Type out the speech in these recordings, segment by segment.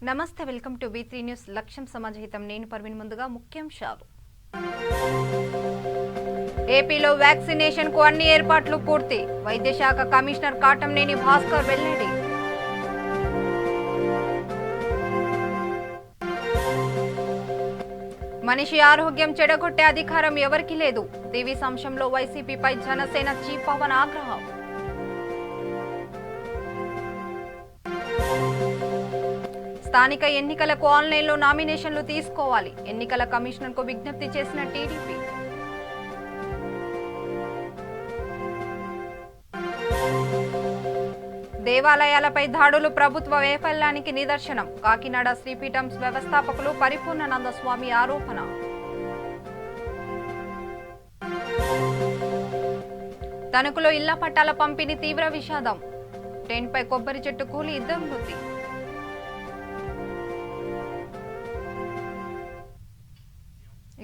నమస్తే, welcome to V3 news. లక్ష్యం సమాజహితం. నేను పర్వీన్. ముందుగా ముఖ్యాంశాలు. ఏపీలో వ్యాక్సినేషన్ కు అన్ని ఏర్పాట్లు పూర్తి. వైద్య శాఖ కమిషనర్ కాటంనేని భాస్కర్ వెల్లడి. మనిషి ఆరోగ్యం చెడగొట్టే అధికారం ఎవరికీ లేదు. టీవీ సంశంలో వైసీపీపై జనసేన చీఫ్ పవన్ ఆగ్రహం. స్థానిక ఎన్నికలకు ఆన్లైన్లో నామినేషన్లు తీసుకోవాలి. ఎన్నికల కమిషనర్కు విజ్ఞప్తి చేసిన టీడీపీ. దేవాలయాలపై దాడులు ప్రభుత్వ వైఫల్యానికి నిదర్శనం. కాకినాడ శ్రీపీఠం వ్యవస్థాపకులు పరిపూర్ణానంద స్వామి ఆరోపణ. తణుకులో ఇళ్ల పట్టాల పంపిణీ తీవ్ర విషాదం. ట్రైన్పై కొబ్బరి చెట్టు కూలి 2 మృతి.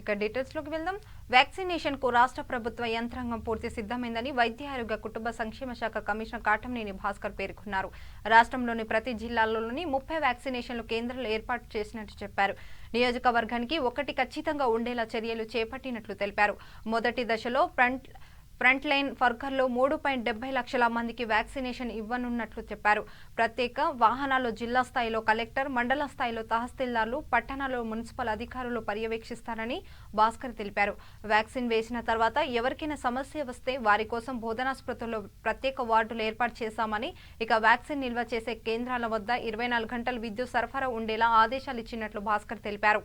ఇక డీటెయిల్స్ లోకి వెళ్దాం. వ్యాక్సినేషన్ కు రాష్ట్ర ప్రభుత్వ యంత్రాంగం పూర్తి సిద్ధమైందని వైద్య ఆరోగ్య కుటుంబ సంక్షేమ శాఖ కమిషనర్ కాటంనేని భాస్కర్ పేర్కొన్నారు. రాష్ట్రంలోని ప్రతి జిల్లాలోని 30 వ్యాక్సినేషన్లు కేంద్రాలు ఏర్పాటు చేసినట్టు చెప్పారు. నియోజకవర్గానికి 1 ఖచ్చితంగా ఉండేలా చర్యలు చేపట్టినట్లు తెలిపారు. మొదటి దశలో ఫ్రంట్ లైన్ వర్కర్లు 3.70 లక్షల మందికి వ్యాక్సినేషన్ ఇవ్వనున్నట్లు చెప్పారు. ప్రత్యేక వాహనాల్లో జిల్లా స్థాయిలో కలెక్టర్, మండల స్థాయిలో తహసీల్దార్లు, పట్టణాల్లో మున్సిపల్ అధికారులు పర్యవేక్షిస్తారని భాస్కర్ తెలిపారు. వ్యాక్సిన్ వేసిన తర్వాత ఎవరికైనా సమస్య వస్తే వారి కోసం బోధనాస్పృతుల్లో ప్రత్యేక వార్డులు ఏర్పాటు చేశామని, ఇక వ్యాక్సిన్ నిల్వ చేసే కేంద్రాల వద్ద 24 గంటలు విద్యుత్ సరఫరా ఉండేలా ఆదేశాలు ఇచ్చినట్లు భాస్కర్ తెలిపారు.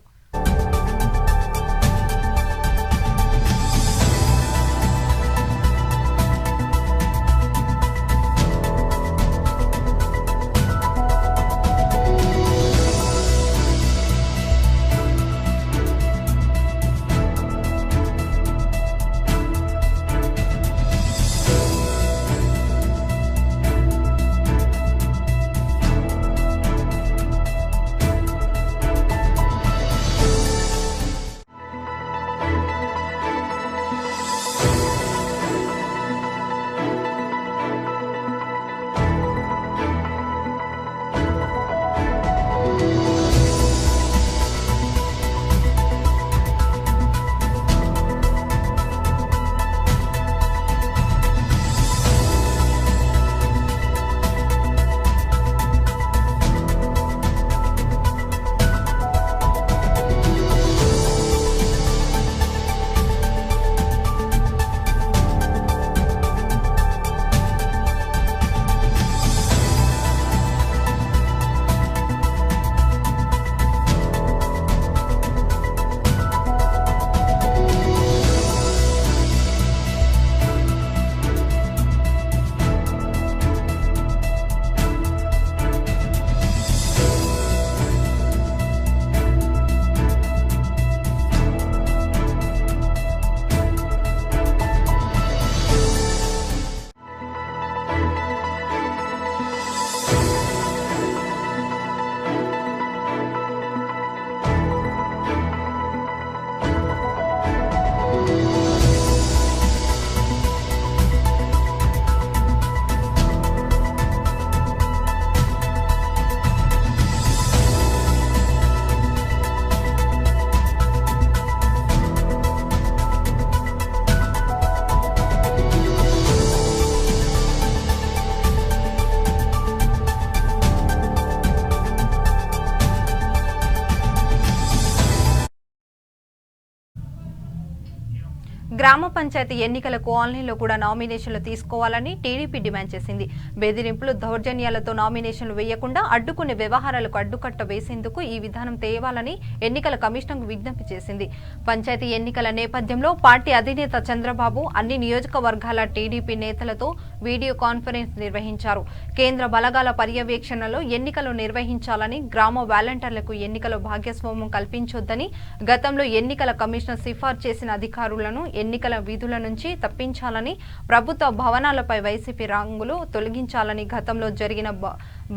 గ్రామ పంచాయతీ ఎన్నికలకు ఆన్లైన్లో కూడా నామినేషన్లు తీసుకోవాలని టీడీపీ డిమాండ్ చేసింది. బెదిరింపులు, దౌర్జన్యాలతో నామినేషన్లు వేయకుండా అడ్డుకునే వ్యవహారాలకు అడ్డుకట్ట వేసేందుకు ఈ విధానం తేవాలని ఎన్నికల కమిషన్కు విజ్ఞప్తి చేసింది. పంచాయతీ ఎన్నికల నేపథ్యంలో పార్టీ అధినేత చంద్రబాబు అన్ని నియోజకవర్గాల టీడీపీ నేతలతో వీడియో కాన్ఫరెన్స్ నిర్వహించారు. కేంద్ర బలగాల పర్యవేక్షణలో ఎన్నికలు నిర్వహించాలని, గ్రామ వాలంటీర్లకు ఎన్నికల భాగస్వామ్యం కల్పించొద్దని, గతంలో ఎన్నికల కమిషనర్ సిఫార్సు చేసిన అధికారులను ఎన్నికల విధుల నుంచి తప్పించాలని, ప్రభుత్వ భవనాలపై వైసీపీ రంగులు తొలగించాలని, గతంలో జరిగిన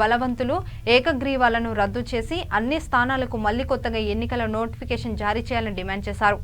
బలవంతులు ఏకగ్రీవాలను రద్దు చేసి అన్ని స్థానాలకు మళ్లీ కొత్తగా ఎన్నికల నోటిఫికేషన్ జారీ చేయాలని డిమాండ్ చేశారు.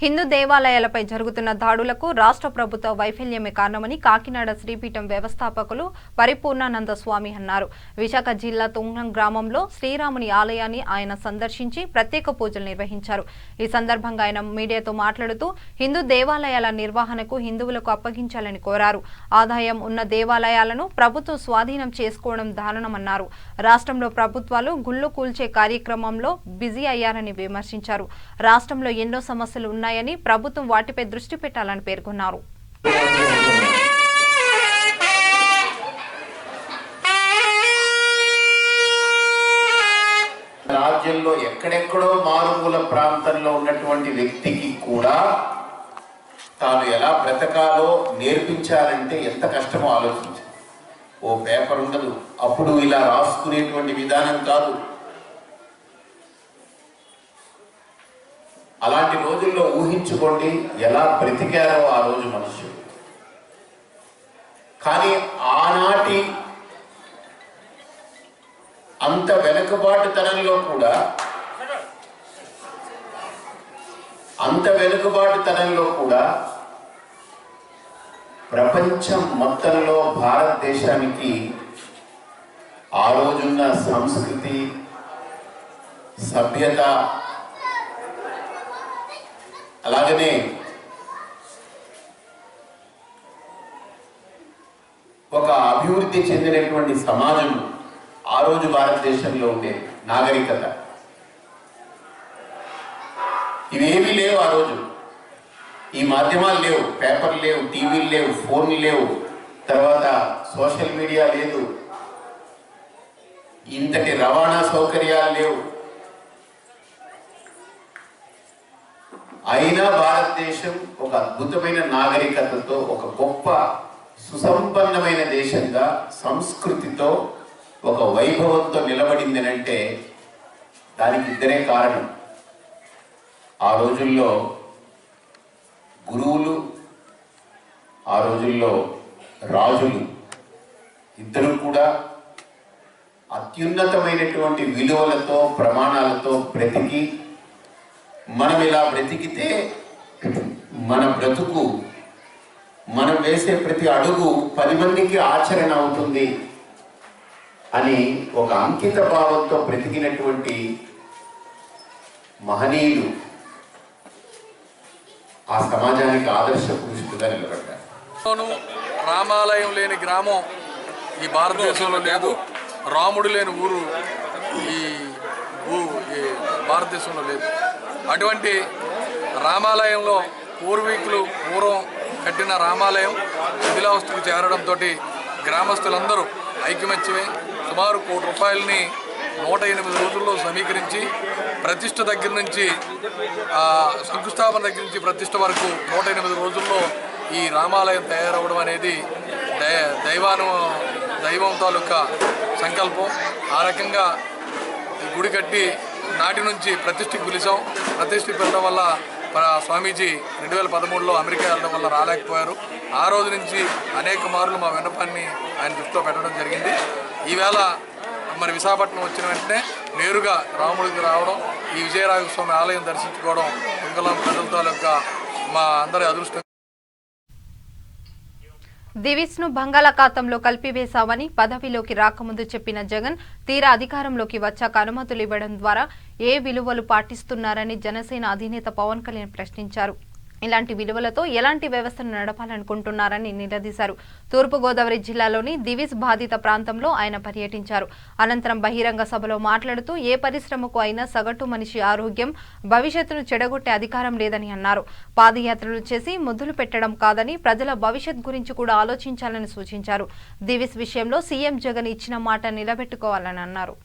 హిందూ దేవాలయాలపై జరుగుతున్న దాడులకు రాష్ట్ర ప్రభుత్వ వైఫల్యమే కారణమని కాకినాడ శ్రీపీఠం వ్యవస్థాపకులు పరిపూర్ణానంద స్వామి అన్నారు. విశాఖ జిల్లా తుంగం గ్రామంలో శ్రీరాముని ఆలయాన్ని ఆయన సందర్శించి ప్రత్యేక పూజలు నిర్వహించారు. ఈ సందర్భంగా ఆయన మీడియాతో మాట్లాడుతూ హిందూ దేవాలయాల నిర్వహణకు హిందువులకు అప్పగించాలని కోరారు. ఆదాయం ఉన్న దేవాలయాలను ప్రభుత్వం స్వాధీనం చేసుకోవడం దారుణమన్నారు. రాష్ట్రంలో ప్రభుత్వాలు గుళ్ళు కూల్చే కార్యక్రమంలో బిజీ అయ్యారని విమర్శించారు. రాష్ట్రంలో ఎన్నో సమస్యలు ఉన్నాయని ప్రభుత్వం వాటిపై దృష్టి పెట్టాలని పేర్కొన్నారు. రాజ్యంలో ఎక్కడెక్కడో మారుమూల ప్రాంతంలో ఉన్నటువంటి వ్యక్తికి కూడా తాను ఎలా బ్రతకాలో నేర్పించాలంటే ఎంత కష్టమో ఆలోచించాలి. ఓ పేపర్ ఉండదు, అప్పుడు ఇలా రాసుకునేటువంటి విధానం కాదు. అలాంటి రోజుల్లో ఊహించుకోండి ఎలా బ్రతికారో ఆ రోజు మనుషులు. కానీ ఆనాటి అంత వెనుకబాటుతనంలో కూడా ప్రపంచం మొత్తంలో భారతదేశానికి ఆ రోజున్న సంస్కృతి, సభ్యత, అలాగనే ఒక అభివృద్ధి చెందినటువంటి సమాజం ఆ రోజు భారతదేశంలో ఉండే నాగరికత ఇవేమీ లేవు. ఆ రోజు ఈ మాధ్యమాలు లేవు, పేపర్లు లేవు, టీవీలు లేవు, ఫోన్లు లేవు, తర్వాత సోషల్ మీడియా లేదు, ఇంతటి రవాణా సౌకర్యాలు లేవు. అయినా భారతదేశం ఒక అద్భుతమైన నాగరికతతో, ఒక గొప్ప సుసంపన్నమైన దేశంగా సంస్కృతితో, ఒక వైభవంతో నిలబడిందనంటే దానికి ఇద్దరే కారణం. ఆ రోజుల్లో గురువులు, ఆ రోజుల్లో రాజులు ఇద్దరు కూడా అత్యున్నతమైనటువంటి విలువలతో, ప్రమాణాలతో బ్రతికి, మనం ఇలా బ్రతికితే మన బ్రతుకు, మనం వేసే ప్రతి అడుగు 10 మందికి ఆచరణ అవుతుంది అని ఒక అంకిత భావంతో బ్రతికినటువంటి మహనీయులు ఆ సమాజానికి ఆదర్శ పురుషులుగా నిలబడ్డారు. రామాలయం లేని గ్రామం ఈ భారతదేశంలో లేదు, రాముడు లేని ఊరు ఈ భారతదేశంలో లేదు. అటువంటి రామాలయంలో పూర్వం కట్టిన రామాలయం శిథిలావస్థకు చేరడంతో గ్రామస్తులందరూ ఐకమత్యమై సుమారు ₹1,00,00,000ని 108 రోజుల్లో సమీకరించి ప్రతిష్ఠ దగ్గర నుంచి శంకుస్థాపన దగ్గర నుంచి ప్రతిష్ఠ వరకు 108 రోజుల్లో ఈ రామాలయం తయారవడం అనేది దైవం తాలూకా సంకల్పం. ఆ రకంగా గుడి కట్టి నాటి నుంచి ప్రతిష్ఠకి పిలిచాం. ప్రతిష్ఠకి వెళ్ళడం వల్ల స్వామీజీ 2013లో అమెరికా వెళ్ళడం వల్ల రాలేకపోయారు. ఆ రోజు నుంచి అనేక మార్లు మా విన్నపాన్ని ఆయన దృష్టిలో పెట్టడం జరిగింది. ఈవేళ మరి విశాఖపట్నం వచ్చిన వెంటనే నేరుగా రాముడికి రావడం, ఈ విజయరాఘవ స్వామి ఆలయం దర్శించుకోవడం తుంగలం ప్రజలతో యొక్క మా అందరి అదృష్టం. దివిస్ను బంగాళాఖాతంలో కలిపివేశామని పదవిలోకి రాకముందు చెప్పిన జగన్ తీరా అధికారంలోకి వచ్చాక అనుమతులు ఇవ్వడం ద్వారా ఏ విలువలు పాటిస్తున్నారని జనసేన అధినేత పవన్ కళ్యాణ్ ప్రశ్నించారు. ఇలాంటి విలువలతో ఎలాంటి వ్యవస్థను నడపాలనుకుంటున్నారని నిలదీశారు. తూర్పుగోదావరి జిల్లాలోని దివిస్ బాధిత ప్రాంతంలో ఆయన పర్యటించారు. అనంతరం బహిరంగ సభలో మాట్లాడుతూ ఏ పరిశ్రమకు అయినా సగటు మనిషి ఆరోగ్యం, భవిష్యత్తును చెడగొట్టే అధికారం లేదని అన్నారు. పాదయాత్రలు చేసి ముద్దులు పెట్టడం కాదని ప్రజల భవిష్యత్ గురించి కూడా ఆలోచించాలని సూచించారు. దివిస్ విషయంలో సీఎం జగన్ ఇచ్చిన మాట నిలబెట్టుకోవాలని అన్నారు.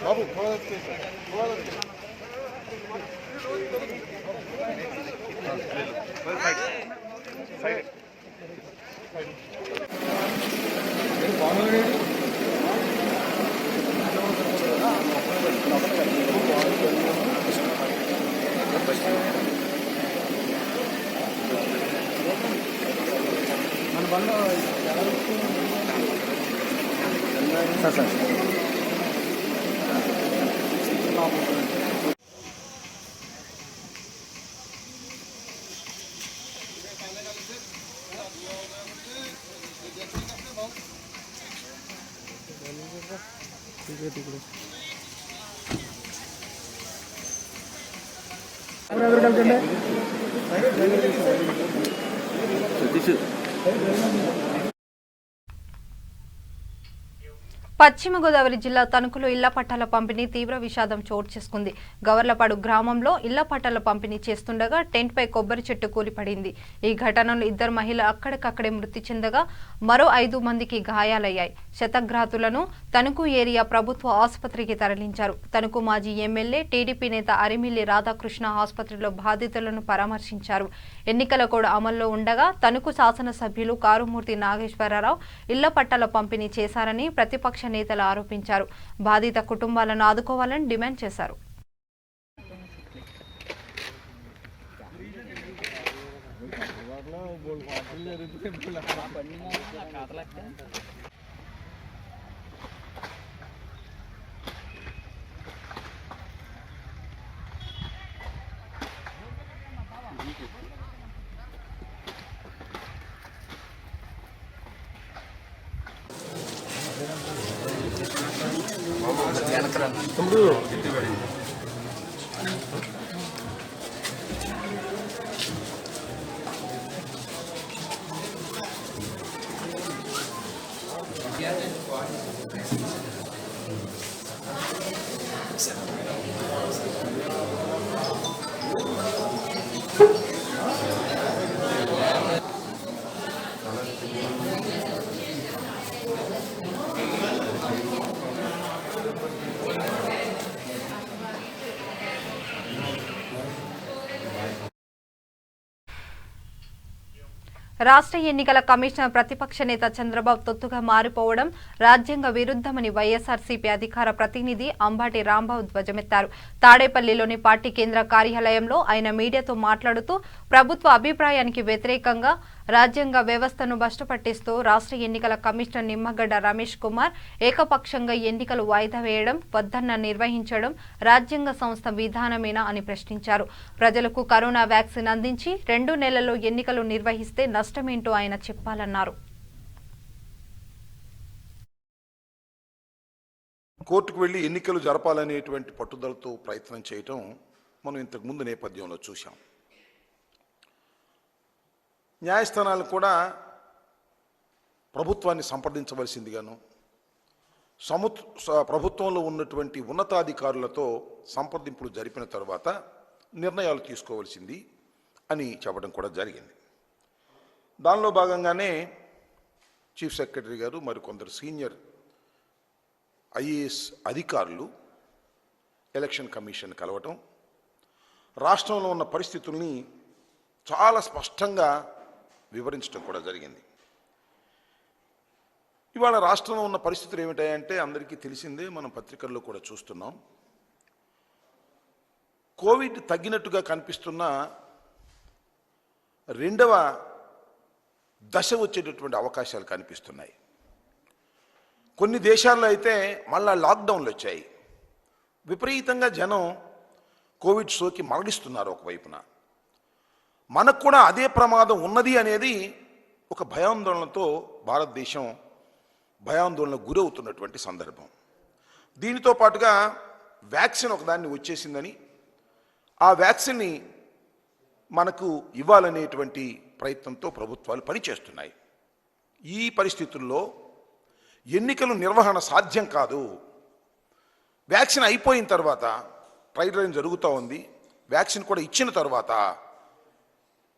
बाबू थोड़ा మన బండ సార్ పశ్చిమ గోదావరి జిల్లా తణుకులో ఇళ్ల పట్టాల పంపిణీ తీవ్ర విషాదం చోటు చేసుకుంది. గవర్లపాడు గ్రామంలో ఇళ్ల పట్టాల పంపిణీ చేస్తుండగా టెంట్ పై కొబ్బరి చెట్టు కూలిపడింది. ఈ ఘటనలో 2 మహిళలు అక్కడికక్కడే మృతి చెందగా మరో 5 మందికి గాయాలయ్యాయి. శతఘ్రాతులను తణుకు ఏరియా ప్రభుత్వ ఆసుపత్రికి తరలించారు. తణుకు మాజీ ఎమ్మెల్యే టీడీపీ నేత అరిమిల్లి రాధాకృష్ణ ఆసుపత్రిలో బాధితులను పరామర్శించారు. ఎన్నికల కోడ్ అమల్లో ఉండగా తణుకు శాసనసభ్యులు కారుమూర్తి నాగేశ్వరరావు ఇళ్ల పట్టాల పంపిణీ చేశారని ప్రతిపక్ష నేతలు ఆరోపించారు. బాధిత కుటుంబాలను ఆదుకోవాలని డిమాండ్ చేశారు. రాష్ట్ర ఎన్నికల కమిషనర్ ప్రతిపక్ష నేత చంద్రబాబు తొత్తుగా మారిపోవడం రాజ్యాంగ విరుద్ధమని వైఎస్ఆర్సీపీ అధికార ప్రతినిధి అంబాటి రాంబాబు ధ్వజమెత్తారు. తాడేపల్లిలోని పార్టీ కేంద్ర కార్యాలయంలో ఆయన మీడియాతో మాట్లాడుతూ ప్రభుత్వ అభిప్రాయానికి వ్యతిరేకంగా రాజ్యాంగ వ్యవస్థను భ్రష్టుపట్టిస్తూ రాష్ట్ర ఎన్నికల కమిషనర్ నిమ్మగడ్డ రమేష్ కుమార్ ఏకపక్షంగా ఎన్నికలు వాయిదా వేయడం, వద్దన్న నిర్వహించడం రాజ్యాంగ సంస్థ విధానమేనా అని ప్రశ్నించారు. ప్రజలకు కరోనా వ్యాక్సిన్ అందించి 2 నెలల్లో ఎన్నికలు నిర్వహిస్తే నష్టమేంటో ఆయన చెప్పాలన్నారు. కోర్టుకు వెళ్లి ఎన్నికలు జరపాలనేటువంటి పట్టుదలతో ప్రయత్నం చేయటం మనం ఇంతకుముందు నేపథ్యంలో చూశాం. న్యాయస్థానాలు కూడా ప్రభుత్వాన్ని సంప్రదించవలసిందిగాను, ప్రభుత్వంలో ఉన్నటువంటి ఉన్నతాధికారులతో సంప్రదింపులు జరిపిన తర్వాత నిర్ణయాలు తీసుకోవాల్సింది అని చెప్పడం కూడా జరిగింది. దానిలో భాగంగానే చీఫ్ సెక్రటరీ గారు మరికొందరు సీనియర్ ఐఏఎస్ అధికారులు ఎలక్షన్ కమిషన్ కలవటం, రాష్ట్రంలో ఉన్న పరిస్థితుల్ని చాలా స్పష్టంగా వివరించడం కూడా జరిగింది. ఇవాళ రాష్ట్రంలో ఉన్న పరిస్థితులు ఏమిటాయంటే అందరికీ తెలిసిందే, మనం పత్రికల్లో కూడా చూస్తున్నాం. కోవిడ్ తగ్గినట్టుగా కనిపిస్తున్న 2వ దశ వచ్చేటటువంటి అవకాశాలు కనిపిస్తున్నాయి. కొన్ని దేశాల్లో అయితే మళ్ళా లాక్డౌన్లు వచ్చాయి. విపరీతంగా జనం కోవిడ్ సోకి మరణిస్తున్నారు. ఒకవైపున మనకు కూడా అదే ప్రమాదం ఉన్నది అనేది ఒక భయాందోళనతో భారతదేశం భయాందోళనకు గురవుతున్నటువంటి సందర్భం. దీనితో పాటుగా వ్యాక్సిన్ ఒకదాన్ని వచ్చేసిందని, ఆ వ్యాక్సిన్ని మనకు ఇవ్వాలనేటువంటి ప్రయత్నంతో ప్రభుత్వాలు పనిచేస్తున్నాయి. ఈ పరిస్థితుల్లో ఎన్నికల నిర్వహణ సాధ్యం కాదు. వ్యాక్సిన్ అయిపోయిన తర్వాత ట్రయల్ రన్ జరుగుతూ ఉంది. వ్యాక్సిన్ కూడా ఇచ్చిన తర్వాత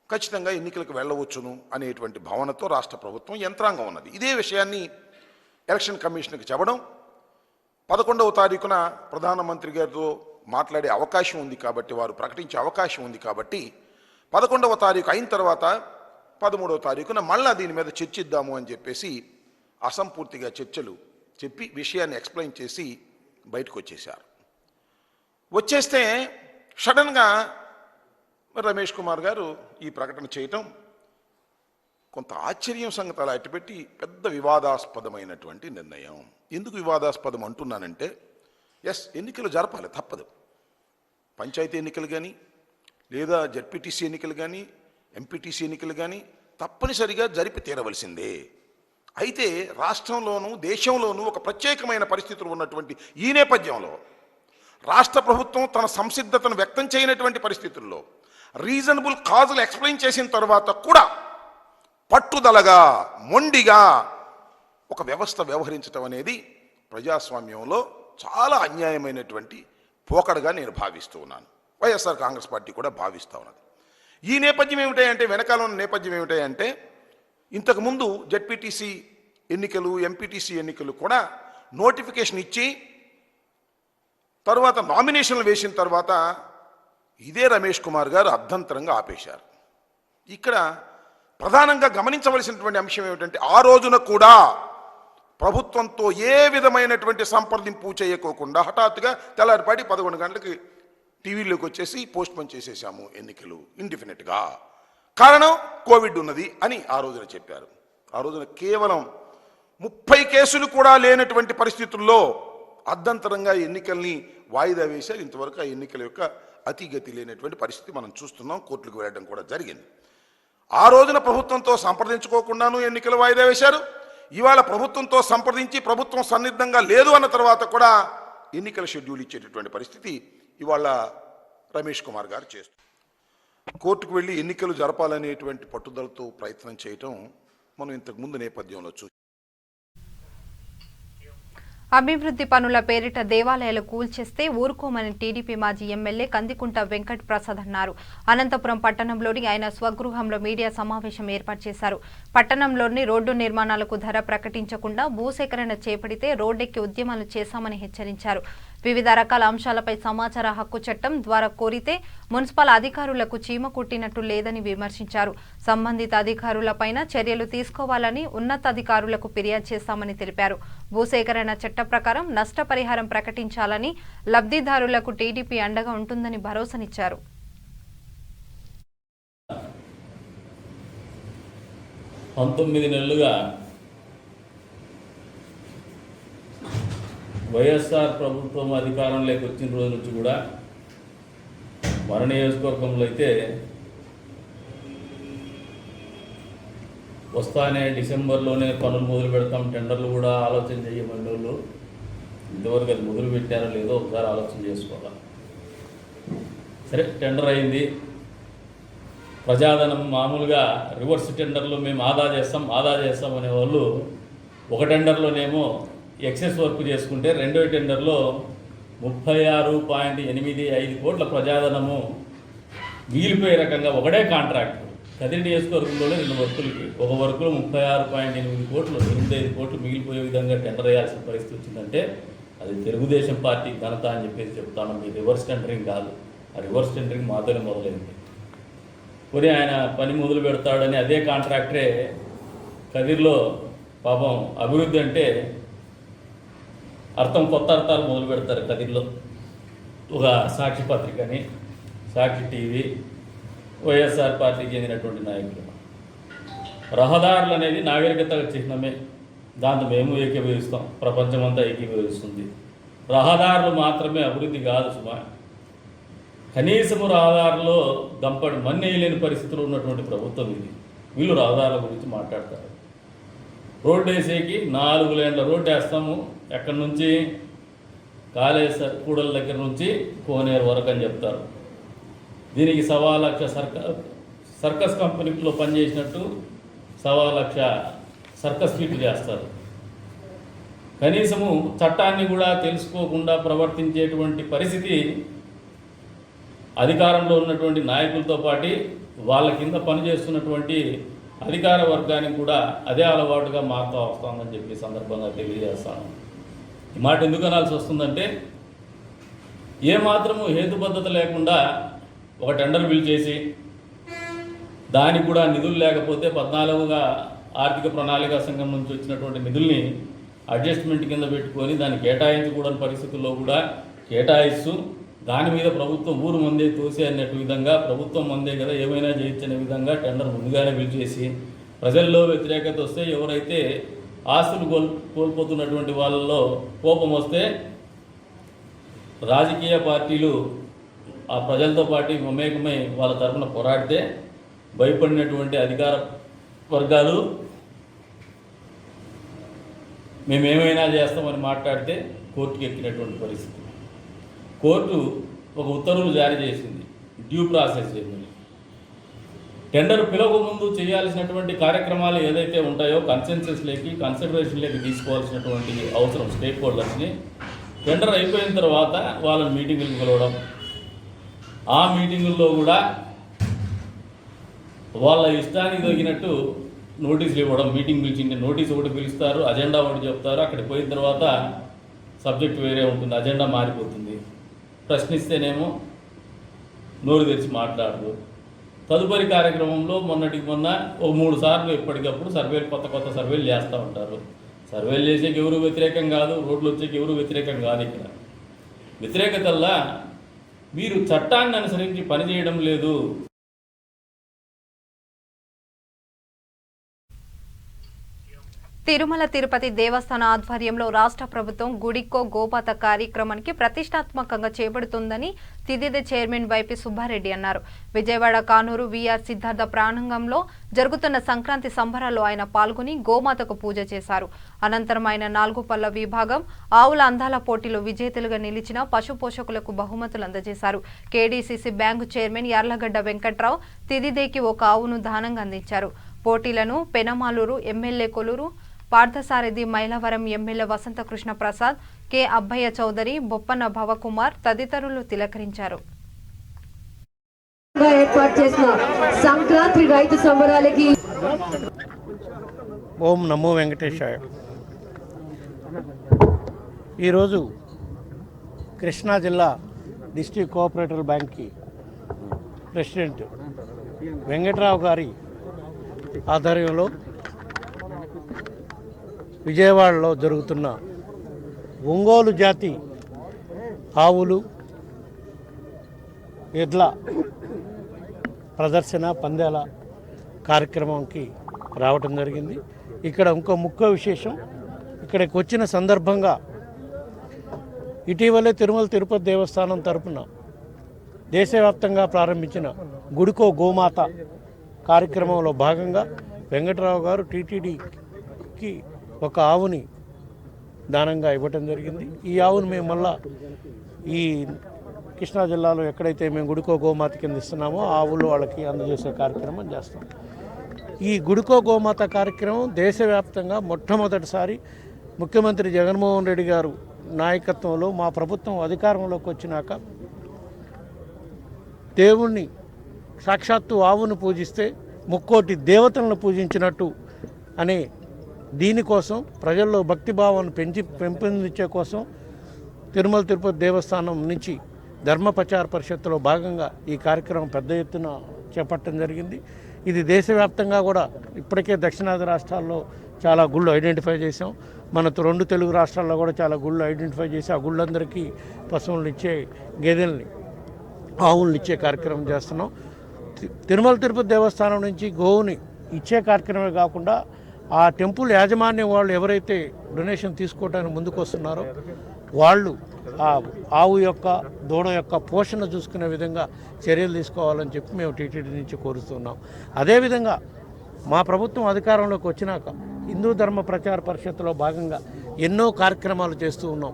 ఖచ్చితంగా ఎన్నికలకు వెళ్ళవచ్చును అనేటువంటి భావనతో రాష్ట్ర ప్రభుత్వం యంత్రాంగం ఉన్నది. ఇదే విషయాన్ని ఎలక్షన్ కమిషన్కి చెప్పడం, 11వ తారీఖున ప్రధానమంత్రి గారితో మాట్లాడే అవకాశం ఉంది కాబట్టి, వారు ప్రకటించే అవకాశం ఉంది కాబట్టి 11వ తారీఖు అయిన తర్వాత 13వ తారీఖున మళ్ళా దీని మీద చర్చిద్దాము అని చెప్పేసి అసంపూర్తిగా చర్చలు చెప్పి విషయాన్ని ఎక్స్ప్లెయిన్ చేసి బయటకు వచ్చేశారు. వచ్చేస్తే సడన్గా రమేష్ కుమార్ గారు ఈ ప్రకటన చేయటం కొంత ఆశ్చర్యం సంగతి అలా అట్టుపెట్టి పెద్ద వివాదాస్పదమైనటువంటి నిర్ణయం. ఎందుకు వివాదాస్పదం అంటున్నానంటే, ఎన్నికలు జరపాలి, తప్పదు. పంచాయతీ ఎన్నికలు కానీ, లేదా జడ్పీటీసీ ఎన్నికలు కానీ, ఎంపీటీసీ ఎన్నికలు కానీ తప్పనిసరిగా జరిపి తీరవలసిందే. అయితే రాష్ట్రంలోనూ దేశంలోనూ ఒక ప్రత్యేకమైన పరిస్థితులు ఉన్నటువంటి ఈ నేపథ్యంలో రాష్ట్ర ప్రభుత్వం తన సంసిద్ధతను వ్యక్తం చేయనటువంటి పరిస్థితుల్లో రీజనబుల్ కాజులు ఎక్స్ప్లెయిన్ చేసిన తర్వాత కూడా పట్టుదలగా, మొండిగా ఒక వ్యవస్థ వ్యవహరించడం అనేది ప్రజాస్వామ్యంలో చాలా అన్యాయమైనటువంటి పోకడగా నేను భావిస్తూ ఉన్నాను. వైఎస్ఆర్ కాంగ్రెస్ పార్టీ కూడా భావిస్తూ ఉన్నది. ఈ నేపథ్యం ఏమిటాయంటే, వెనకాల ఉన్న నేపథ్యం ఏమిటాయంటే, ఇంతకుముందు జడ్పీటీసీ ఎన్నికలు, ఎంపీటీసీ ఎన్నికలు కూడా నోటిఫికేషన్ ఇచ్చి తర్వాత నామినేషన్లు వేసిన తర్వాత ఇదే రమేష్ కుమార్ గారు అర్ధంతరంగా ఆపేశారు. ఇక్కడ ప్రధానంగా గమనించవలసినటువంటి అంశం ఏమిటంటే, ఆ రోజున కూడా ప్రభుత్వంతో ఏ విధమైనటువంటి సంప్రదింపు చేయకోకుండా హఠాత్తుగా తెల్లారిపాటి 11 గంటలకి టీవీలోకి వచ్చేసి పోస్ట్ పోన్ చేసేసాము ఎన్నికలు ఇండిఫినిట్గా. కారణం కోవిడ్ ఉన్నది అని ఆ రోజున చెప్పారు. ఆ రోజున కేవలం 30 కేసులు కూడా లేనటువంటి పరిస్థితుల్లో అర్ధంతరంగా ఎన్నికల్ని వాయిదా వేశారు. ఇంతవరకు ఆ ఎన్నికల యొక్క అతిగతి లేనటువంటి పరిస్థితి మనం చూస్తున్నాం. కోర్టులకు వెళ్ళడం కూడా జరిగింది. ఆ రోజున ప్రభుత్వంతో సంప్రదించుకోకుండాను ఎన్నికలు వాయిదా వేశారు. ఇవాళ ప్రభుత్వంతో సంప్రదించి ప్రభుత్వం సన్నిద్ధంగా లేదు అన్న తర్వాత కూడా ఎన్నికల షెడ్యూల్ ఇచ్చేటటువంటి పరిస్థితి ఇవాళ రమేష్ కుమార్ గారు చేస్తారు. కోర్టుకు వెళ్ళి ఎన్నికలు జరపాలనేటువంటి పట్టుదలతో ప్రయత్నం చేయటం మనం ఇంతకుముందు నేపథ్యంలో చూసాం. అభివృద్ధి పనుల పేరిట దేవాలయాలు కూల్చేస్తే ఊరుకోమని టీడీపీ మాజీ ఎమ్మెల్యే కందికుంట వెంకట్ ప్రసాద్ అన్నారు. అనంతపురం పట్టణంలోని ఆయన స్వగృహంలో మీడియా సమావేశం ఏర్పాటు చేశారు. పట్టణంలోని రోడ్డు నిర్మాణాలకు ధర ప్రకటించకుండా భూసేకరణ చేపడితే రోడ్డెక్కి ఉద్యమాలు చేశామని హెచ్చరించారు. వివిధ రకాల అంశాలపై సమాచార హక్కు చట్టం ద్వారా కోరితే మున్సిపల్ అధికారులకు చీమ కుట్టినట్టు లేదని విమర్శించారు. సంబంధిత అధికారులపైన చర్యలు తీసుకోవాలని ఉన్నతాధికారులకు ఫిర్యాదు చేస్తామని తెలిపారు. భూసేకరణ చట్ట ప్రకారం నష్టపరిహారం ప్రకటించాలని, లబ్ధిదారులకు టీడీపీ అండగా ఉంటుందని భరోసానిచ్చారు. నెలలుగా వైఎస్ఆర్ ప్రభుత్వం అధికారంలోకి వచ్చిన రోజు నుంచి కూడా మన నియోజకవర్గంలో అయితే వస్తానే డిసెంబర్లోనే పనులు మొదలు పెడతాం, టెండర్లు కూడా ఆలోచన చేయమని వాళ్ళు ఇంతవరకు అది మొదలు పెట్టారో లేదో ఒకసారి ఆలోచన చేసుకోవాలి. సరే, టెండర్ అయింది. ప్రజాధనం మామూలుగా రివర్స్ టెండర్లు మేము ఆదా చేస్తాం అనేవాళ్ళు ఒక టెండర్లోనేమో ఎక్సెస్ వర్క్ చేసుకుంటే రెండో టెండర్లో 36.85 కోట్ల ప్రజాధనము మిగిలిపోయే రకంగా ఒకటే కాంట్రాక్ట్ కదిరి నియోజకవర్గంలోనే 2 వర్కులకి ఒక వర్కులో 36.8 కోట్లు 85 కోట్లు మిగిలిపోయే విధంగా టెండర్ వేయాల్సిన పరిస్థితి వచ్చిందంటే అది తెలుగుదేశం పార్టీ ఘనత అని చెప్పేసి చెప్తాను. మీ రివర్స్ టెండరింగ్ కాదు, ఆ రివర్స్ టెండరింగ్ మాతోనే మొదలైంది. కొని ఆయన పని మొదలు పెడతాడని అదే కాంట్రాక్టరే కదిరిలో పాపం అభివృద్ధి అంటే కొత్త అర్థాలు మొదలు పెడతారు. కదిరిలో ఒక సాక్షి పత్రికని, సాక్షి టీవీ, వైఎస్ఆర్ పార్టీకి చెందినటువంటి నాయకులు. రహదారులు అనేది నాగరికత చిహ్నమే, దాంతో మేము ఏకీభవిస్తాం, ప్రపంచమంతా ఏకీభవిస్తుంది. రహదారులు మాత్రమే అభివృద్ధి కాదు సుమా. కనీసము రహదారులో దంపడి మన్నేయలేని పరిస్థితులు ఉన్నటువంటి ప్రభుత్వం ఇది. వీళ్ళు రహదారుల గురించి మాట్లాడతారు. రోడ్డు వేసేకి 4 లేన్ల రోడ్డు వేస్తాము, ఎక్కడి నుంచి కాళేశ్వర కూడల దగ్గర నుంచి కోనేరు వరకు అని చెప్తారు. దీనికి 1,00,000 సర్కస్ కంపెనీలో పనిచేసినట్టు 1,00,000 సర్కస్ ఫీట్లు చేస్తారు. కనీసము చట్టాన్ని కూడా తెలుసుకోకుండా ప్రవర్తించేటువంటి పరిస్థితి అధికారంలో ఉన్నటువంటి నాయకులతో పాటు వాళ్ళ కింద పనిచేస్తున్నటువంటి అధికార వర్గానికి కూడా అదే అలవాటుగా మారుతూ వస్తుందని చెప్పి సందర్భంగా తెలియజేస్తాను. ఈ మాట ఎందుకు అనాల్సి వస్తుందంటే, ఏమాత్రము హేతుబద్ధత లేకుండా ఒక టెండర్ బిల్ చేసి దానికి కూడా నిధులు లేకపోతే 14గా ఆర్థిక ప్రణాళికా సంఘం నుంచి వచ్చినటువంటి నిధుల్ని అడ్జస్ట్మెంట్ కింద పెట్టుకొని దాన్ని కేటాయించకూడని పరిస్థితుల్లో కూడా కేటాయిస్తూ దాని మీద ప్రభుత్వం ఊరు మందే తోసే అన్నట్టు విధంగా ప్రభుత్వం మందే కదా ఏమైనా చేయొచ్చనే విధంగా టెండర్ ముందుగానే పిలిచేసి ప్రజల్లో వ్యతిరేకత వస్తే ఎవరైతే ఆస్తులు కోల్పోతున్నటువంటి వాళ్ళలో కోపం వస్తే రాజకీయ పార్టీలు ఆ ప్రజలతో పాటు మమేకమై వాళ్ళ తరఫున పోరాడితే భయపడినటువంటి అధికార వర్గాలు మేమేమైనా చేస్తామని మాట్లాడితే కోర్టుకి ఎక్కినటువంటి పరిస్థితి. కోర్టు ఒక ఉత్తర్వులు జారీ చేసింది, డ్యూ ప్రాసెస్ చేసింది. టెండర్ పిలవక ముందు చేయాల్సినటువంటి కార్యక్రమాలు ఏదైతే ఉంటాయో కన్సిడరేషన్లోకి తీసుకోవాల్సినటువంటి అవసరం స్టేక్ హోల్డర్స్ని టెండర్ అయిపోయిన తర్వాత వాళ్ళని మీటింగులకు పిలవడం, ఆ మీటింగుల్లో కూడా వాళ్ళ ఇష్టానికి తగినట్టు నోటీసులు ఇవ్వడం. మీటింగ్ పిలిచింది, నోటీస్ ఒకటి పిలుస్తారు, అజెండా ఒకటి చెప్తారు. అక్కడికి పోయిన తర్వాత సబ్జెక్ట్ వేరే ఉంటుంది, అజెండా మారిపోతుంది. ప్రశ్నిస్తేనేమో నోరు తెరిచి మాట్లాడదు. తదుపరి కార్యక్రమంలో మొన్నటికి మొన్న ఒక 3 సార్లు ఎప్పటికప్పుడు సర్వేలు కొత్త సర్వేలు చేస్తూ ఉంటారు. సర్వేలు చేసేకి ఎవరు వ్యతిరేకం కాదు, రోడ్లు వచ్చేకి ఎవరు వ్యతిరేకం కాదు. ఇక్కడ వ్యతిరేకతల్లా మీరు చట్టాన్ని అనుసరించి పనిచేయడం లేదు. తిరుమల తిరుపతి దేవస్థాన ఆధ్వర్యంలో రాష్ట్ర ప్రభుత్వం గుడికో గోమాత కార్యక్రమానికి ప్రతిష్టాత్మకంగా చేపడుతుందని తిదిదే చైర్మన్ వైపీ సుబ్బారెడ్డి అన్నారు. విజయవాడ కానూరు వీఆర్ సిద్ధార్థ ప్రాంగణంలో జరుగుతున్న సంక్రాంతి సంబరాల్లో ఆయన పాల్గొని గోమాతకు పూజ చేశారు. అనంతరం ఆయన 4 పళ్ల విభాగం ఆవుల అందాల పోటీలో విజేతలుగా నిలిచిన పశు పోషకులకు బహుమతులు అందజేశారు. KDCC bank chairman Yarlagadda Venkatrao తిదిదేకి ఒక ఆవును దానంగా అందించారు. పోటీలను Penamaluru MLA Koluru Parthasarathi, Mylavaram MLA Vasanthakrishna Prasad, K Abbaiah Chowdary, Boppana Bhavakumar తదితరులు తిలకరించారు. ఏర్పాటు చేసిన సంక్రాంతి రైతు సంబరాలకి ఓం నమో వెంకటేశాయ. ఈరోజు కృష్ణా జిల్లా డిస్ట్రిక్ట్ కోఆపరేటివ్ బ్యాంక్కి ప్రెసిడెంట్ వెంకట్రావు గారి ఆధ్వర్యంలో విజయవాడలో జరుగుతున్న ఒంగోలు జాతి ఆవులు ఎడ్ల ప్రదర్శన పందాల కార్యక్రమంకి రావటం జరిగింది. ఇక్కడ ఇంకో ముఖ్య విశేషం, ఇక్కడికి వచ్చిన సందర్భంగా ఇటీవలే తిరుమల తిరుపతి దేవస్థానం తరపున దేశవ్యాప్తంగా ప్రారంభించిన గుడికో గోమాత కార్యక్రమంలో భాగంగా వెంకట్రావు గారు టీటీడీకి ఒక ఆవుని దానంగా ఇవ్వటం జరిగింది. ఈ ఆవును మేము మళ్ళా ఈ కృష్ణా జిల్లాలో ఎక్కడైతే మేము గుడికో గోమాత కింద ఇస్తున్నామో ఆవులు వాళ్ళకి అందజేసే కార్యక్రమం చేస్తాం. ఈ గుడికో గోమాత కార్యక్రమం దేశవ్యాప్తంగా మొట్టమొదటిసారి ముఖ్యమంత్రి జగన్మోహన్ రెడ్డి గారు నాయకత్వంలో మా ప్రభుత్వం అధికారంలోకి వచ్చినాక దేవుణ్ణి సాక్షాత్తు ఆవును పూజిస్తే ముక్కోటి దేవతలను పూజించినట్టు అనే దీనికోసం ప్రజల్లో భక్తిభావాన్ని పెంపొందించే కోసం తిరుమల తిరుపతి దేవస్థానం నుంచి ధర్మ ప్రచార పరిషత్తులో భాగంగా ఈ కార్యక్రమం పెద్ద ఎత్తున చేపట్టడం జరిగింది. ఇది దేశవ్యాప్తంగా కూడా ఇప్పటికే దక్షిణాది రాష్ట్రాల్లో చాలా గుళ్ళు ఐడెంటిఫై చేసాం. మన 2 తెలుగు రాష్ట్రాల్లో కూడా చాలా గుళ్ళు ఐడెంటిఫై చేసి ఆ గుళ్ళందరికీ పశువులను ఇచ్చే గేదెల్ని ఆవులను ఇచ్చే కార్యక్రమం చేస్తున్నాం. తిరుమల తిరుపతి దేవస్థానం నుంచి గోవుని ఇచ్చే కార్యక్రమమే కాకుండా ఆ టెంపుల్ యాజమాన్యం వాళ్ళు ఎవరైతే డొనేషన్ తీసుకోవడానికి ముందుకు వస్తున్నారో వాళ్ళు ఆ ఆవు యొక్క దూడ యొక్క పోషణ చూసుకునే విధంగా చర్యలు తీసుకోవాలని చెప్పి మేము టీటీడీ నుంచి కోరుతున్నాం. అదేవిధంగా మా ప్రభుత్వం అధికారంలోకి వచ్చినాక హిందూ ధర్మ ప్రచార పరిషత్తులో భాగంగా ఎన్నో కార్యక్రమాలు చేస్తూ ఉన్నాం.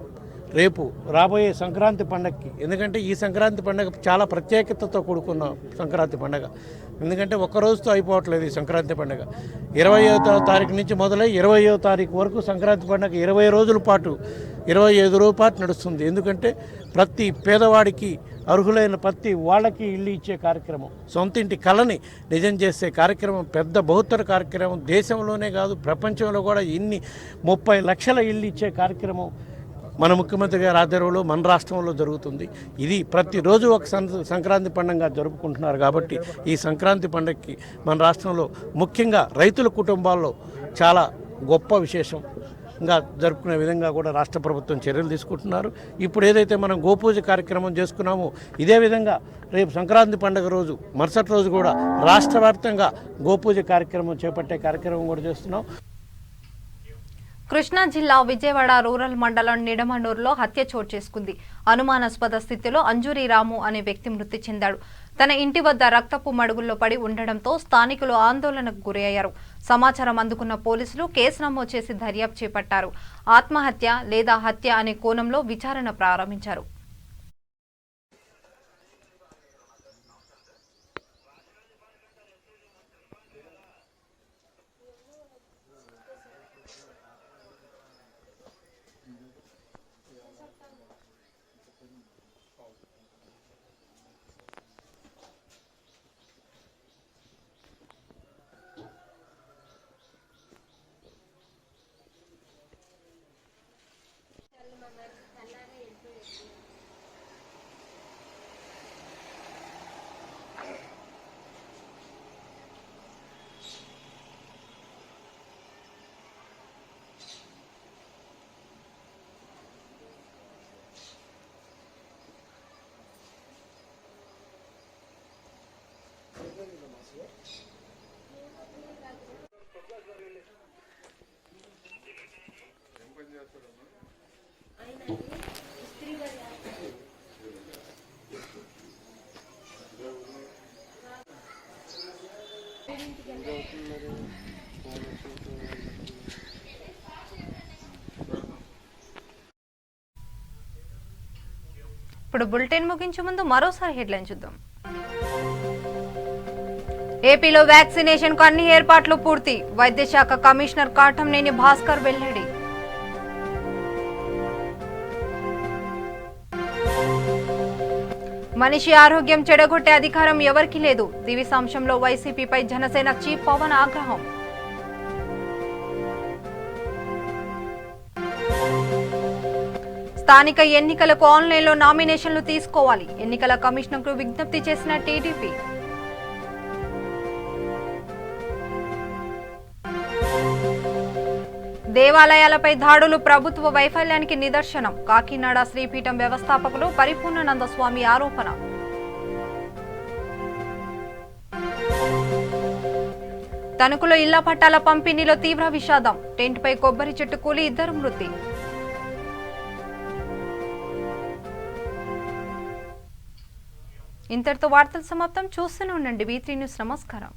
రేపు రాబోయే సంక్రాంతి పండగకి, ఎందుకంటే ఈ సంక్రాంతి పండగ చాలా ప్రత్యేకతతో కూడుకున్న సంక్రాంతి పండగ. ఎందుకంటే ఒక్కరోజుతో అయిపోవట్లేదు ఈ సంక్రాంతి పండుగ. 20వ తారీఖు నుంచి మొదలై 20వ తారీఖు వరకు సంక్రాంతి పండుగ 20 రోజుల పాటు 25 రోజుల పాటు నడుస్తుంది. ఎందుకంటే ప్రతి పేదవాడికి, అర్హులైన ప్రతి వాళ్ళకి ఇల్లు ఇచ్చే కార్యక్రమం, సొంతింటి కళని నిజం చేసే కార్యక్రమం పెద్ద బహుత్తర కార్యక్రమం. దేశంలోనే కాదు ప్రపంచంలో కూడా 30 లక్షల ఇల్లు ఇచ్చే కార్యక్రమం మన ముఖ్యమంత్రి గారి ఆధ్వర్యంలో మన రాష్ట్రంలో జరుగుతుంది. ఇది ప్రతిరోజు ఒక సంక్రాంతి పండుగగా జరుపుకుంటున్నారు. కాబట్టి ఈ సంక్రాంతి పండుగకి మన రాష్ట్రంలో ముఖ్యంగా రైతుల కుటుంబాల్లో చాలా గొప్ప విశేషంగా జరుపుకునే విధంగా కూడా రాష్ట్ర ప్రభుత్వం చర్యలు తీసుకుంటున్నారు. ఇప్పుడు ఏదైతే మనం గోపూజ కార్యక్రమం చేసుకున్నామో ఇదే విధంగా రేపు సంక్రాంతి పండుగ రోజు మరుసటి రోజు కూడా రాష్ట్ర వ్యాప్తంగా గోపూజ కార్యక్రమం చేపట్టే కార్యక్రమం కూడా చేస్తున్నాం. కృష్ణా జిల్లా విజయవాడ రూరల్ మండలం నిడమనూరులో హత్య చోటు చేసుకుంది. అనుమానాస్పద స్థితిలో అంజూరి రాము అనే వ్యక్తి మృతి చెందాడు. తన ఇంటి వద్ద రక్తపు మడుగుల్లో పడి ఉండడంతో స్థానికులు ఆందోళనకు గురయ్యారు. సమాచారం అందుకున్న పోలీసులు కేసు నమోదు చేసి దర్యాప్తు చేపట్టారు. ఆత్మహత్య లేదా హత్య అనే కోణంలో విచారణ ప్రారంభించారు. ఇప్పుడు బులెటిన్ ముగించే ముందు మరోసారి హెడ్లైన్ చూద్దాం. ఏపీలో వ్యాక్సినేషన్ కు అన్ని ఏర్పాట్లు పూర్తి. వైద్య శాఖ కమిషనర్ కాటంనేని భాస్కర్ వెల్లడి. మనిషి ఆరోగ్యం చెడగొట్టే అధికారం ఎవరికీ లేదు. దివిసాంశంలో వైసీపీపై జనసేన చీఫ్ పవన్ ఆగ్రహం. స్థానిక ఎన్నికలకు ఆన్లైన్లో నామినేషన్లు తీసుకోవాలి. ఎన్నికల కమిషనర్కు విజ్ఞప్తి చేసిన టీడీపీ. దేవాలయాలపై దాడులు ప్రభుత్వ వైఫల్యానికి నిదర్శనం. కాకినాడ శ్రీపీఠం వ్యవస్థాపకులు పరిపూర్ణానంద స్వామి ఆరోపణ. తణుకులో ఇళ్ల పట్టాల పంపిణీలో తీవ్ర విషాదం. టెంట్పై కొబ్బరి చెట్టు కూలి 2 మృతి. ఇంతటితో వార్తలు సమాప్తం. చూస్తూనే ఉండండి V3 న్యూస్. నమస్కారం.